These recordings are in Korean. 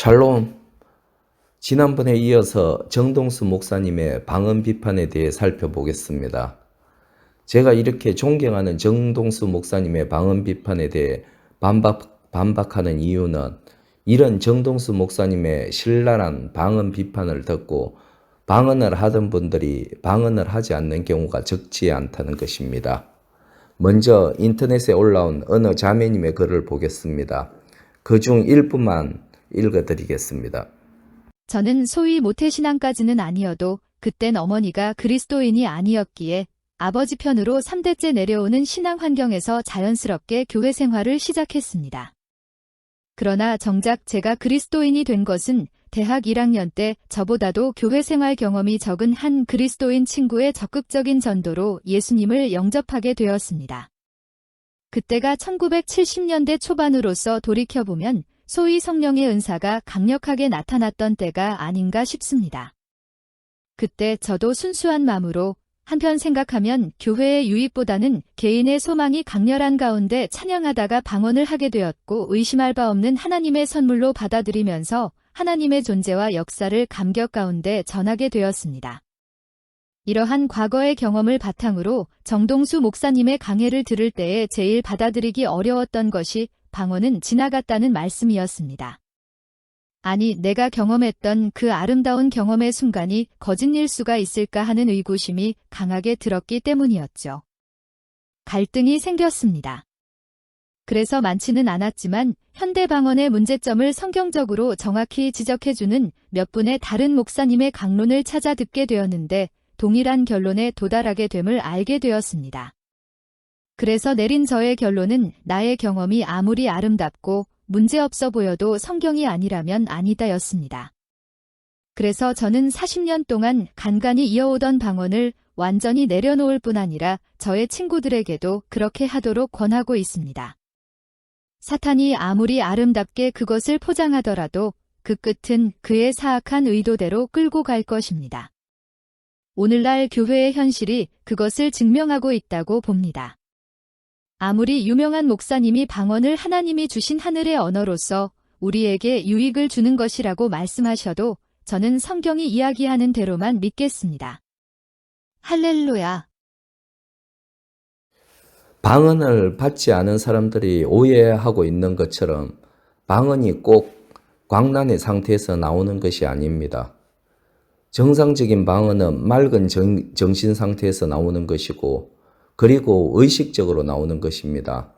샬롬. 지난번에 이어서 정동수 목사님의 방언 비판에 대해 살펴보겠습니다. 제가 이렇게 존경하는 정동수 목사님의 방언 비판에 대해 반박하는 이유는 이런 정동수 목사님의 신랄한 방언 비판을 듣고 방언을 하던 분들이 방언을 하지 않는 경우가 적지 않다는 것입니다. 먼저 인터넷에 올라온 어느 자매님의 글을 보겠습니다. 그중 일부만 읽어드리겠습니다. 저는 소위 모태신앙까지는 아니어도 그땐 어머니가 그리스도인이 아니었기에 아버지 편으로 3대째 내려오는 신앙 환경에서 자연스럽게 교회 생활을 시작했습니다. 그러나 정작 제가 그리스도인이 된 것은 대학 1학년 때 저보다도 교회 생활 경험이 적은 한 그리스도인 친구의 적극적인 전도로 예수님을 영접하게 되었습니다. 그때가 1970년대 초반으로서 돌이켜보면 소위 성령의 은사가 강력하게 나타났던 때가 아닌가 싶습니다. 그때 저도 순수한 마음으로 한편 생각하면 교회의 유익보다는 개인의 소망이 강렬한 가운데 찬양하다가 방언을 하게 되었고 의심할 바 없는 하나님의 선물로 받아들이면서 하나님의 존재와 역사를 감격 가운데 전하게 되었습니다. 이러한 과거의 경험을 바탕으로 정동수 목사님의 강해를 들을 때에 제일 받아들이기 어려웠던 것이 방언은 지나갔다는 말씀이었습니다. 아니, 내가 경험했던 그 아름다운 경험의 순간이 거짓일 수가 있을까 하는 의구심이 강하게 들었기 때문이었죠. 갈등이 생겼습니다. 그래서 많지는 않았지만 현대 방언의 문제점을 성경적으로 정확히 지적해주는 몇 분의 다른 목사님의 강론을 찾아 듣게 되었는데 동일한 결론에 도달하게 됨을 알게 되었습니다. 그래서 내린 저의 결론은 나의 경험이 아무리 아름답고 문제없어 보여도 성경이 아니라면 아니다였습니다. 그래서 저는 40년 동안 간간히 이어오던 방언을 완전히 내려놓을 뿐 아니라 저의 친구들에게도 그렇게 하도록 권하고 있습니다. 사탄이 아무리 아름답게 그것을 포장하더라도 그 끝은 그의 사악한 의도대로 끌고 갈 것입니다. 오늘날 교회의 현실이 그것을 증명하고 있다고 봅니다. 아무리 유명한 목사님이 방언을 하나님이 주신 하늘의 언어로서 우리에게 유익을 주는 것이라고 말씀하셔도 저는 성경이 이야기하는 대로만 믿겠습니다. 할렐루야. 방언을 받지 않은 사람들이 오해하고 있는 것처럼 방언이 꼭 광란의 상태에서 나오는 것이 아닙니다. 정상적인 방언은 맑은 정신 상태에서 나오는 것이고 그리고 의식적으로 나오는 것입니다.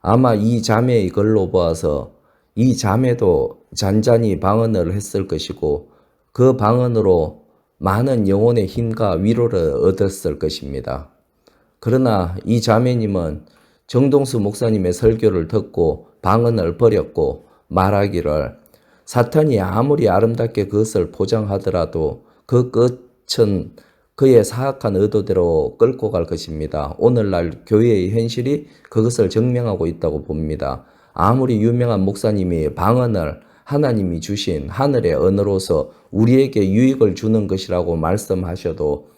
아마 이 자매의 글로 보아서 이 자매도 잔잔히 방언을 했을 것이고 그 방언으로 많은 영혼의 힘과 위로를 얻었을 것입니다. 그러나 이 자매님은 정동수 목사님의 설교를 듣고 방언을 버렸고 말하기를 사탄이 아무리 아름답게 그것을 포장하더라도 그 끝은 그의 사악한 의도대로 끌고 갈 것입니다. 오늘날 교회의 현실이 그것을 증명하고 있다고 봅니다. 아무리 유명한 목사님이 방언을 하나님이 주신 하늘의 언어로서 우리에게 유익을 주는 것이라고 말씀하셔도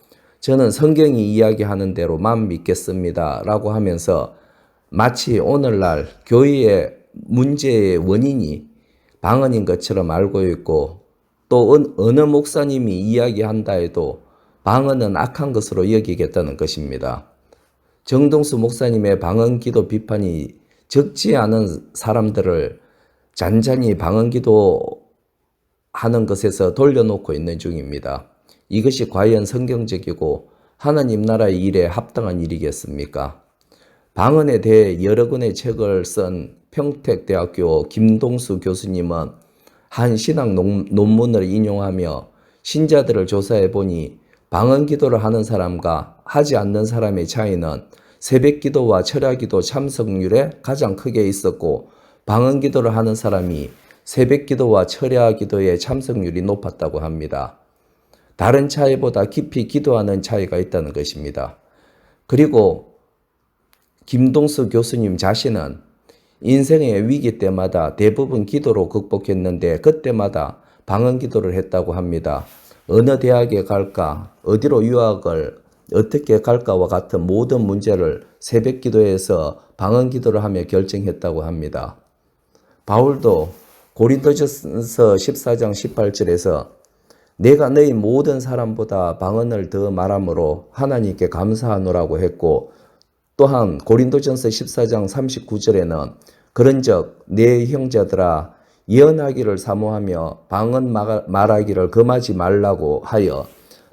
저는 성경이 이야기하는 대로만 믿겠습니다 라고 하면서 마치 오늘날 교회의 문제의 원인이 방언인 것처럼 알고 있고 또 어느 목사님이 이야기한다 해도 방언은 악한 것으로 여기겠다는 것입니다. 정동수 목사님의 방언 기도 비판이 적지 않은 사람들을 잔잔히 방언 기도 하는 것에서 돌려놓고 있는 중입니다. 이것이 과연 성경적이고 하나님 나라의 일에 합당한 일이겠습니까? 방언에 대해 여러 권의 책을 쓴 평택대학교 김동수 교수님은 한 신학 논문을 인용하며 신자들을 조사해 보니 방언 기도를 하는 사람과 하지 않는 사람의 차이는 새벽 기도와 철야 기도 참석률에 가장 크게 있었고 방언 기도를 하는 사람이 새벽 기도와 철야 기도의 참석률이 높았다고 합니다. 다른 차이보다 깊이 기도하는 차이가 있다는 것입니다. 그리고 김동수 교수님 자신은 인생의 위기 때마다 대부분 기도로 극복했는데 그때마다 방언 기도를 했다고 합니다. 어느 대학에 갈까, 어디로 유학을 어떻게 갈까와 같은 모든 문제를 새벽 기도에서 방언 기도를 하며 결정했다고 합니다. 바울도 고린도전서 14장 18절에서 내가 너희 모든 사람보다 방언을 더 말함으로 하나님께 감사하노라고 했고, 또한 고린도전서 14장 39절에는 그런즉 내 형제들아 예언하기를 사모하며 방언 말하기를 금하지 말라고 하여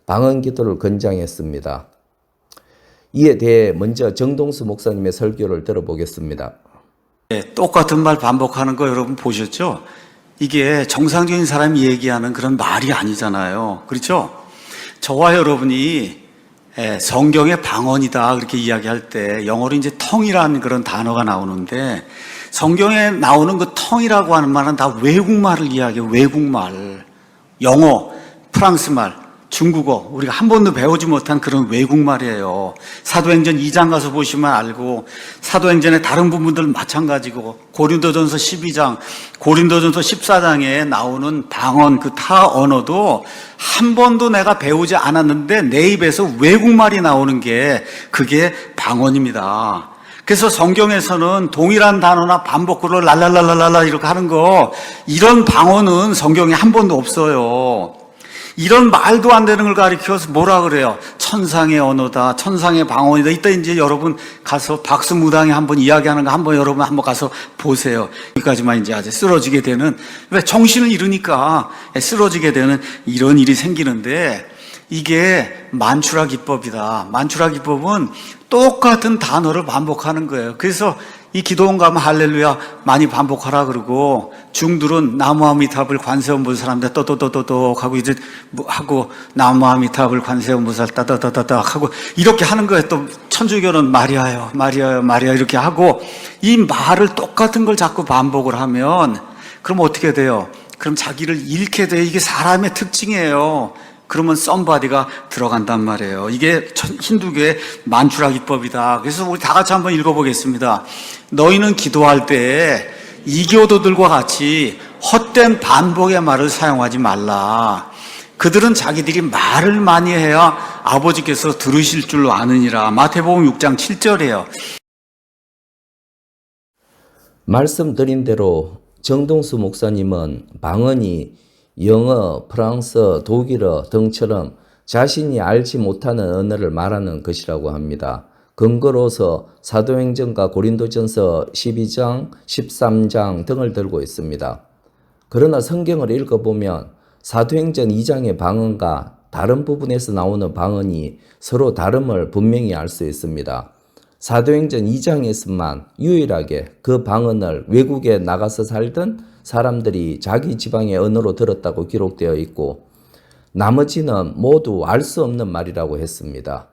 방언 기도를 권장했습니다. 이에 대해 먼저 정동수 목사님의 설교를 들어보겠습니다. 똑같은 말 반복하는 거 여러분 보셨죠? 이게 정상적인 사람이 얘기하는 그런 말이 아니잖아요. 그렇죠? 저와 여러분이 성경의 방언이다 그렇게 이야기할 때 영어로 이제 텅이라는 그런 단어가 나오는데, 성경에 나오는 그 텅이라고 하는 말은 다 외국말을 이야기해요. 외국말. 영어, 프랑스말, 중국어, 우리가 한 번도 배우지 못한 그런 외국말이에요. 사도행전 2장 가서 보시면 알고, 사도행전의 다른 부분들 마찬가지고, 고린도전서 12장, 고린도전서 14장에 나오는 방언, 그 타 언어도 한 번도 내가 배우지 않았는데 내 입에서 외국말이 나오는 게 그게 방언입니다. 그래서 성경에서는 동일한 단어나 반복구를 랄랄랄랄라 이렇게 하는 거, 이런 방언은 성경에 한 번도 없어요. 이런 말도 안 되는 걸 가리켜서 뭐라 그래요? 천상의 언어다, 천상의 방언이다. 이따 이제 여러분 가서 박수무당에 한번 이야기하는 거 한번 여러분 한번 가서 보세요. 여기까지만 이제 아주 쓰러지게 되는, 왜 정신을 잃으니까 쓰러지게 되는 이런 일이 생기는데, 이게 만추라 기법이다. 만추라 기법은 똑같은 단어를 반복하는 거예요. 그래서 이 기도원 가면 할렐루야 많이 반복하라 그러고, 중들은 나무아미탑을 관세음보살 사람들 떠떠떠떠 하고 이제 하고, 나무아미탑을 관세음보살 따따따따 하고 이렇게 하는 거예요. 또 천주교는 마리아요 마리아요 마리아 이렇게 하고, 이 말을 똑같은 걸 자꾸 반복을 하면 그럼 어떻게 돼요? 그럼 자기를 잃게 돼요. 이게 사람의 특징이에요. 그러면 썸바디가 들어간단 말이에요. 이게 힌두교의 만추라 기법이다. 그래서 우리 다 같이 한번 읽어보겠습니다. 너희는 기도할 때 이교도들과 같이 헛된 반복의 말을 사용하지 말라. 그들은 자기들이 말을 많이 해야 아버지께서 들으실 줄로 아느니라. 마태복음 6장 7절이에요. 말씀드린 대로 정동수 목사님은 방언이 영어, 프랑스, 독일어 등처럼 자신이 알지 못하는 언어를 말하는 것이라고 합니다. 근거로서 사도행전과 고린도전서 12장, 13장 등을 들고 있습니다. 그러나 성경을 읽어보면 사도행전 2장의 방언과 다른 부분에서 나오는 방언이 서로 다름을 분명히 알 수 있습니다. 사도행전 2장에서만 유일하게 그 방언을 외국에 나가서 살던 사람들이 자기 지방의 언어로 들었다고 기록되어 있고, 나머지는 모두 알 수 없는 말이라고 했습니다.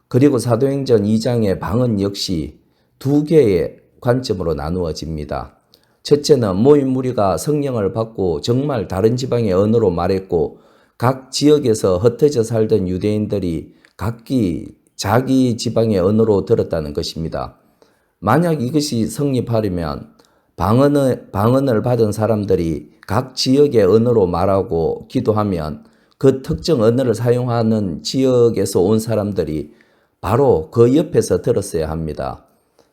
그리고 사도행전 2장의 방언 역시 두 개의 관점으로 나누어집니다. 첫째는 모인 무리가 성령을 받고 정말 다른 지방의 언어로 말했고, 각 지역에서 흩어져 살던 유대인들이 각기 자기 지방의 언어로 들었다는 것입니다. 만약 이것이 성립하려면 방언을 받은 사람들이 각 지역의 언어로 말하고 기도하면 그 특정 언어를 사용하는 지역에서 온 사람들이 바로 그 옆에서 들었어야 합니다.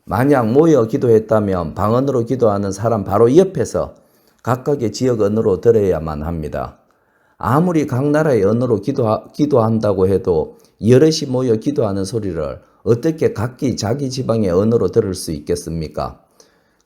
만약 모여 기도했다면 방언으로 기도하는 사람 바로 옆에서 각각의 지역 언어로 들어야만 합니다. 아무리 각 나라의 언어로 기도한다고 해도 여럿이 모여 기도하는 소리를 어떻게 각기 자기 지방의 언어로 들을 수 있겠습니까?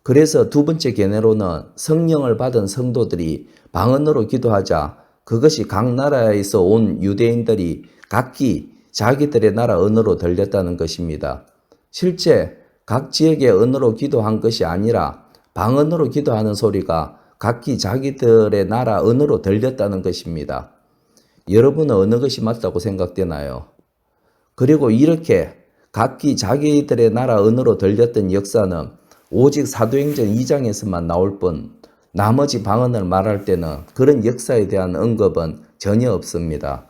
그래서 두 번째 견해로는 성령을 받은 성도들이 방언으로 기도하자 그것이 각 나라에서 온 유대인들이 각기 자기들의 나라 언어로 들렸다는 것입니다. 실제 각 지역의 언어로 기도한 것이 아니라 방언으로 기도하는 소리가 각기 자기들의 나라 언어로 들렸다는 것입니다. 여러분은 어느 것이 맞다고 생각되나요? 그리고 이렇게 각기 자기들의 나라 언어로 들렸던 역사는 오직 사도행전 2장에서만 나올 뿐, 나머지 방언을 말할 때는 그런 역사에 대한 언급은 전혀 없습니다.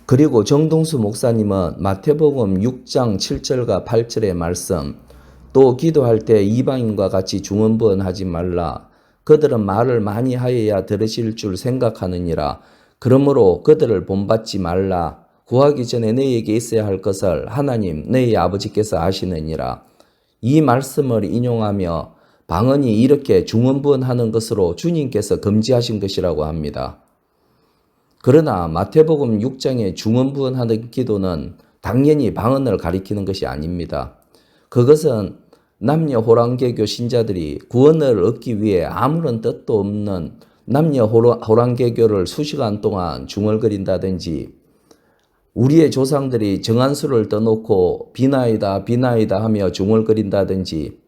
그리고 정동수 목사님은 마태복음 6장 7절과 8절의 말씀, 또 기도할 때 이방인과 같이 중언부언하지 말라. 그들은 말을 많이 하여야 들으실 줄 생각하느니라. 그러므로 그들을 본받지 말라. 구하기 전에 너희에게 있어야 할 것을 하나님 너희 아버지께서 아시느니라. 이 말씀을 인용하며 방언이 이렇게 중언부언하는 것으로 주님께서 금지하신 것이라고 합니다. 그러나 마태복음 6장의 중언부언하는 기도는 당연히 방언을 가리키는 것이 아닙니다. 그것은 남녀 호랑개교 신자들이 구원을 얻기 위해 아무런 뜻도 없는 남녀 호랑개교를 수시간 동안 중얼거린다든지, 우리의 조상들이 정한수를 떠놓고 비나이다 비나이다 하며 중얼거린다든지,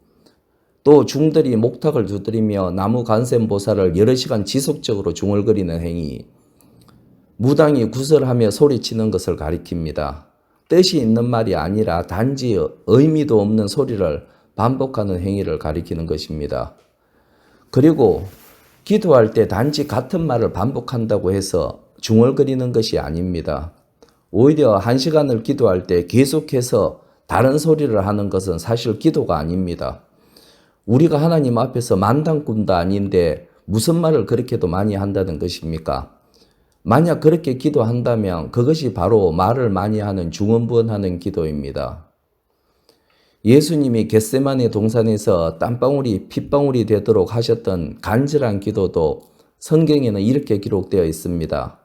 또 중들이 목탁을 두드리며 나무 간센보살을 여러 시간 지속적으로 중얼거리는 행위, 무당이 구설하며 소리치는 것을 가리킵니다. 뜻이 있는 말이 아니라 단지 의미도 없는 소리를 반복하는 행위를 가리키는 것입니다. 그리고 기도할 때 단지 같은 말을 반복한다고 해서 중얼거리는 것이 아닙니다. 오히려 1시간을 기도할 때 계속해서 다른 소리를 하는 것은 사실 기도가 아닙니다. 우리가 하나님 앞에서 만당꾼도 아닌데 무슨 말을 그렇게도 많이 한다는 것입니까? 만약 그렇게 기도한다면 그것이 바로 말을 많이 하는 중언부언하는 기도입니다. 예수님이 겟세마네 동산에서 땀방울이 핏방울이 되도록 하셨던 간절한 기도도 성경에는 이렇게 기록되어 있습니다.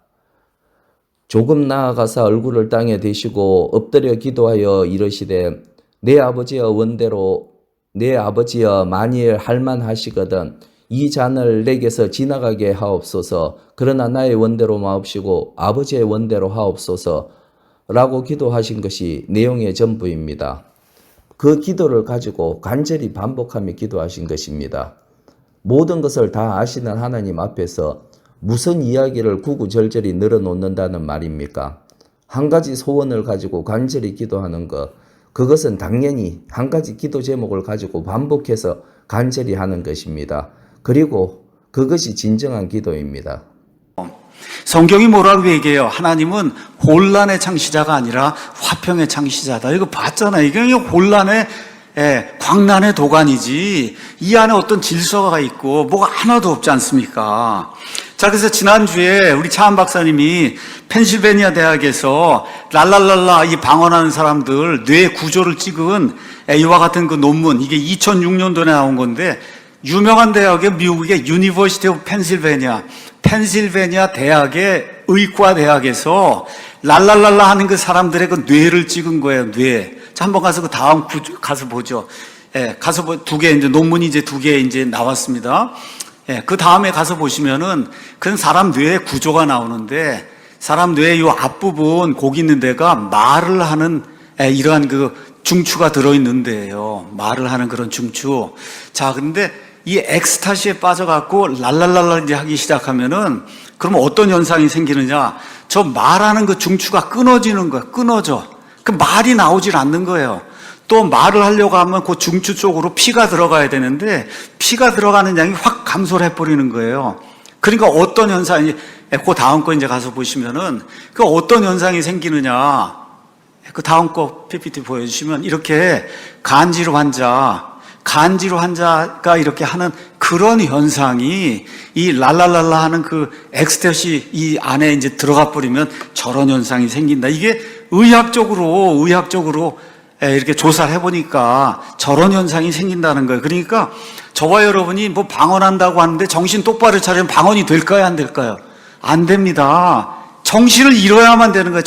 조금 나아가사 얼굴을 땅에 대시고 엎드려 기도하여 이르시되 내 아버지여 원대로 내 아버지여 만일 할만하시거든 이 잔을 내게서 지나가게 하옵소서. 그러나 나의 원대로 마옵시고 아버지의 원대로 하옵소서 라고 기도하신 것이 내용의 전부입니다. 그 기도를 가지고 간절히 반복하며 기도하신 것입니다. 모든 것을 다 아시는 하나님 앞에서 무슨 이야기를 구구절절히 늘어놓는다는 말입니까? 한 가지 소원을 가지고 간절히 기도하는 것, 그것은 당연히 한 가지 기도 제목을 가지고 반복해서 간절히 하는 것입니다. 그리고 그것이 진정한 기도입니다. 성경이 뭐라고 얘기해요? 하나님은 혼란의 창시자가 아니라 화평의 창시자다. 이거 봤잖아요. 이게 혼란의 광란의 도가니지 이 안에 어떤 질서가 있고 뭐가 하나도 없지 않습니까? 자, 그래서 지난주에 우리 차한 박사님이 펜실베니아 대학에서 랄랄랄라 이 방언하는 사람들 뇌 구조를 찍은 이와 같은 그 논문, 이게 2006년도에 나온 건데, 유명한 대학의 미국의 유니버시티 오브 펜실베니아 대학의 의과 대학에서 랄랄랄라 하는 그 사람들의 그 뇌를 찍은 거예요. 뇌. 자, 한번 가서 그 다음 가서 보죠. 가서 두 개 이제 논문이 이제 두 개 이제 나왔습니다. 그 다음에 가서 보시면은 그 사람 뇌의 구조가 나오는데, 사람 뇌의 이 앞부분 고기 있는 데가 말을 하는 이러한 그 중추가 들어있는데요. 말을 하는 그런 중추. 자, 근데 이 엑스타시에 빠져갖고 랄랄랄라 이제 하기 시작하면은 그러면 어떤 현상이 생기느냐? 저 말하는 그 중추가 끊어지는 거야. 끊어져. 그 말이 나오질 않는 거예요. 또 말을 하려고 하면 그 중추 쪽으로 피가 들어가야 되는데 피가 들어가는 양이 확 감소를 해버리는 거예요. 그러니까 어떤 현상이, 그 다음 거 이제 가서 보시면은 그 어떤 현상이 생기느냐? 그 다음 거 PPT 보여주시면 이렇게 간지로 환자가 이렇게 하는 그런 현상이 이 랄랄랄라 하는 그 엑스테시 이 안에 이제 들어가 버리면 저런 현상이 생긴다. 이게 의학적으로 이렇게 조사를 해보니까 저런 현상이 생긴다는 거예요. 그러니까 저와 여러분이 뭐 방언한다고 하는데 정신 똑바로 차리면 방언이 될까요? 안 될까요? 안 됩니다. 정신을 잃어야만 되는 거예요.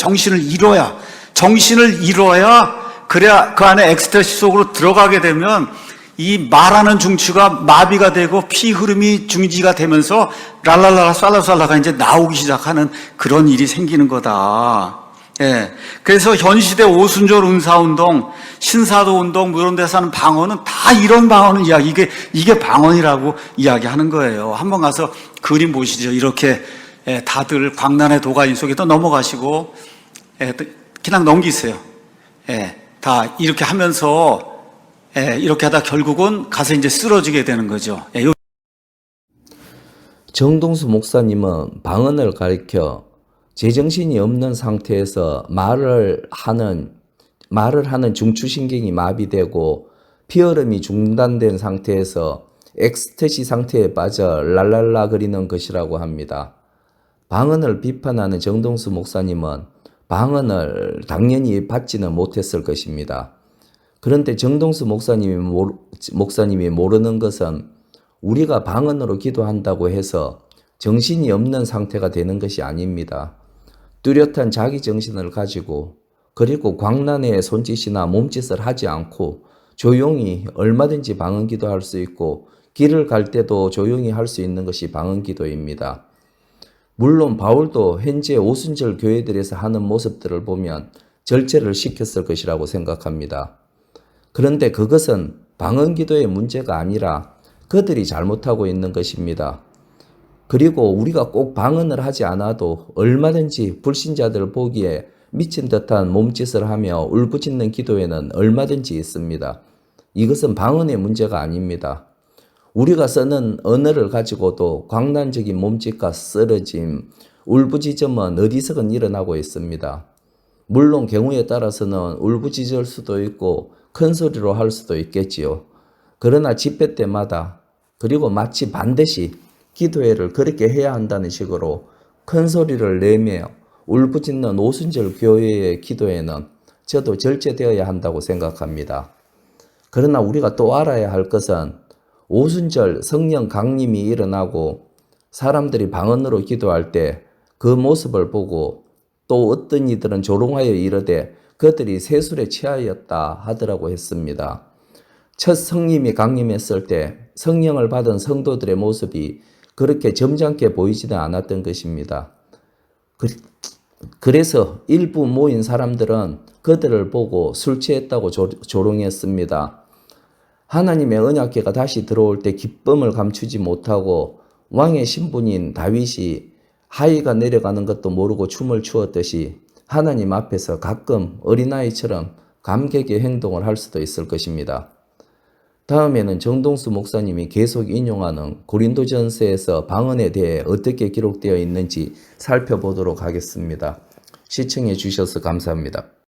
정신을 잃어야 그래야 그 안에 엑스테시 속으로 들어가게 되면 이 말하는 중추가 마비가 되고 피 흐름이 중지가 되면서 랄랄라 쌀라쌀라가 이제 나오기 시작하는 그런 일이 생기는 거다. 그래서 현시대 오순절 은사운동, 신사도 운동 뭐 이런 데서 하는 방언은 다 이런 방언을 이게 방언이라고 이야기하는 거예요. 한번 가서 그림 보시죠. 이렇게 다들 광란의 도가니 속에 또 넘어가시고 그냥 넘기세요. 다 이렇게 하면서 이렇게 하다 결국은 가서 이제 쓰러지게 되는 거죠. 정동수 목사님은 방언을 가리켜 제정신이 없는 상태에서 말을 하는 중추신경이 마비되고 피흐름이 중단된 상태에서 엑스테시 상태에 빠져 랄랄라 거리는 것이라고 합니다. 방언을 비판하는 정동수 목사님은 방언을 당연히 받지는 못했을 것입니다. 그런데 정동수 목사님이 모르는 것은 우리가 방언으로 기도한다고 해서 정신이 없는 상태가 되는 것이 아닙니다. 뚜렷한 자기 정신을 가지고 그리고 광란의 손짓이나 몸짓을 하지 않고 조용히 얼마든지 방언 기도할 수 있고 길을 갈 때도 조용히 할 수 있는 것이 방언 기도입니다. 물론 바울도 현재 오순절 교회들에서 하는 모습들을 보면 절제를 시켰을 것이라고 생각합니다. 그런데 그것은 방언 기도의 문제가 아니라 그들이 잘못하고 있는 것입니다. 그리고 우리가 꼭 방언을 하지 않아도 얼마든지 불신자들 보기에 미친 듯한 몸짓을 하며 울부짖는 기도에는 얼마든지 있습니다. 이것은 방언의 문제가 아닙니다. 우리가 쓰는 언어를 가지고도 광란적인 몸짓과 쓰러짐, 울부짖음은 어디서건 일어나고 있습니다. 물론 경우에 따라서는 울부짖을 수도 있고 큰 소리로 할 수도 있겠지요. 그러나 집회 때마다 그리고 마치 반드시 기도회를 그렇게 해야 한다는 식으로 큰 소리를 내며 울부짖는 오순절 교회의 기도회는 저도 절제되어야 한다고 생각합니다. 그러나 우리가 또 알아야 할 것은 오순절 성령 강림이 일어나고 사람들이 방언으로 기도할 때 그 모습을 보고 또 어떤 이들은 조롱하여 이르되 그들이 세술에 취하였다 하더라고 했습니다. 첫 성님이 강림했을 때 성령을 받은 성도들의 모습이 그렇게 점잖게 보이지는 않았던 것입니다. 그래서 일부 모인 사람들은 그들을 보고 술 취했다고 조롱했습니다. 하나님의 언약궤가 다시 들어올 때 기쁨을 감추지 못하고 왕의 신분인 다윗이 하위가 내려가는 것도 모르고 춤을 추었듯이 하나님 앞에서 가끔 어린아이처럼 감격의 행동을 할 수도 있을 것입니다. 다음에는 정동수 목사님이 계속 인용하는 고린도전서에서 방언에 대해 어떻게 기록되어 있는지 살펴보도록 하겠습니다. 시청해 주셔서 감사합니다.